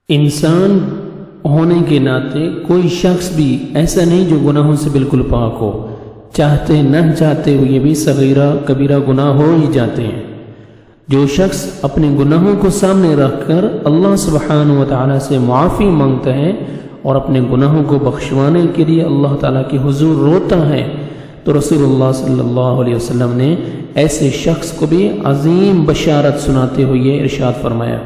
انسان ہونے کے ناطے کوئی شخص بھی ایسا نہیں جو گناہوں سے بالکل پاک ہو، چاہتے نہ چاہتے ہوئے بھی صغیرہ کبیرہ گناہ ہو ہی جاتے ہیں۔ جو شخص اپنے گناہوں کو سامنے رکھ کر اللہ سبحانہ و تعالیٰ سے معافی مانگتا ہے اور اپنے گناہوں کو بخشوانے کے لیے اللہ تعالیٰ کے حضور روتا ہے، تو رسول اللہ صلی اللہ علیہ وسلم نے ایسے شخص کو بھی عظیم بشارت سناتے ہوئے ارشاد فرمایا۔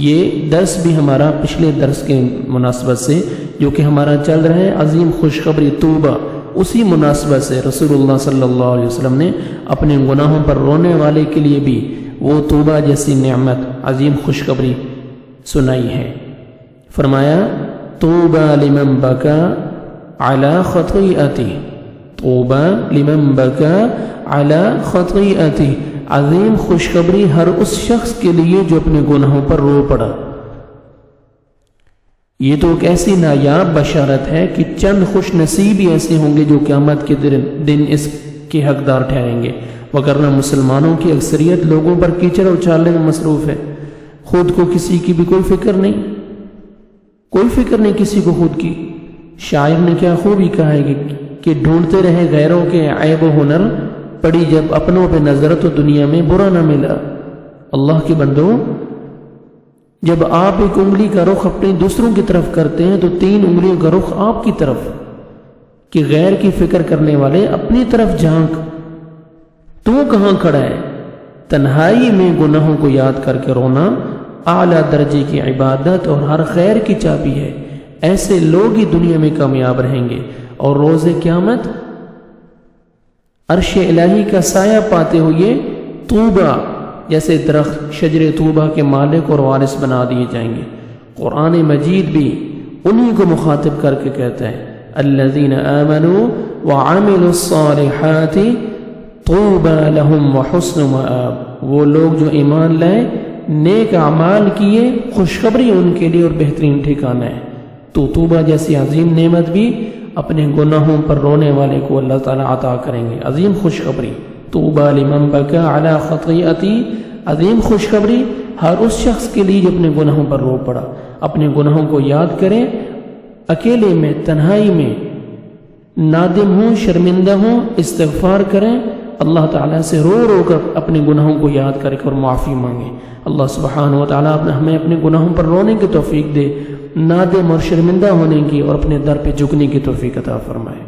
یہ درس بھی ہمارا پچھلے درس کے مناسبت سے جو کہ ہمارا چل رہا ہے عظیم خوشخبری توبہ، اسی مناسبت سے رسول اللہ صلی اللہ علیہ وسلم نے اپنے گناہوں پر رونے والے کے لیے بھی وہ توبہ جیسی نعمت عظیم خوشخبری سنائی ہے۔ فرمایا توبہ لمن بکا علی خطیئتی، توبہ لمن بکا علی خطیئتی، عظیم خوشخبری ہر اس شخص کے لیے جو اپنے گناہوں پر رو پڑا۔ یہ تو ایک ایسی نایاب بشارت ہے کہ چند خوش نصیب ہی ایسے ہوں گے جو قیامت کے دن اس کے حقدار ٹھہریں گے، وگرنہ مسلمانوں کی اکثریت لوگوں پر کیچڑ اچھالنے میں مصروف ہے، خود کو کسی کی بھی کوئی فکر نہیں، کوئی فکر نہیں کسی کو خود کی۔ شاعر نے کیا خوب ہی کہا ہے کہ ڈھونڈتے رہے غیروں کے عیب و ہنر، پڑی جب اپنوں پہ نظر تو دنیا میں برا نہ ملا۔ اللہ کے بندو، جب آپ ایک انگلی کا رخ اپنے دوسروں کی طرف کرتے ہیں تو 3 انگلیوں کا رخ آپ کی طرف، کہ غیر کی فکر کرنے والے اپنی طرف جھانک، تو کہاں کھڑا ہے؟ تنہائی میں گناہوں کو یاد کر کے رونا اعلیٰ درجے کی عبادت اور ہر خیر کی چابی ہے۔ ایسے لوگ ہی دنیا میں کامیاب رہیں گے اور روز قیامت عرش الہی کا سایہ پاتے ہوئے طوبہ جیسے درخت شجر طوبہ کے مالک اور وارث بنا دیے جائیں گے۔ قرآن مجید بھی انہی کو مخاطب کر کے کہتا ہے الذین آمنوا وعملوا الصالحات طوبى لهم وحسن مآب، وہ لوگ جو ایمان لائے، نیک اعمال کیے، خوشخبری ان کے لیے اور بہترین ٹھکانہ ہے۔ تو طوبہ جیسی عظیم نعمت بھی اپنے گناہوں پر رونے والے کو اللہ تعالیٰ عطا کریں گے، عظیم خوشخبری۔ طوبى لمن بكى على خطيئتي، عظیم خوشخبری ہر اس شخص کے لیے جو اپنے گناہوں پر رو پڑا۔ اپنے گناہوں کو یاد کریں، اکیلے میں تنہائی میں نادم ہوں، شرمندہ ہوں، استغفار کریں، اللہ تعالیٰ سے رو رو کر اپنے گناہوں کو یاد کر کے اور معافی مانگیں۔ اللہ سبحانہ و تعالیٰ ہمیں اپنے گناہوں پر رونے کی توفیق دے، نادم اور شرمندہ ہونے کی اور اپنے در پہ جھکنے کی توفیق عطا فرمائے۔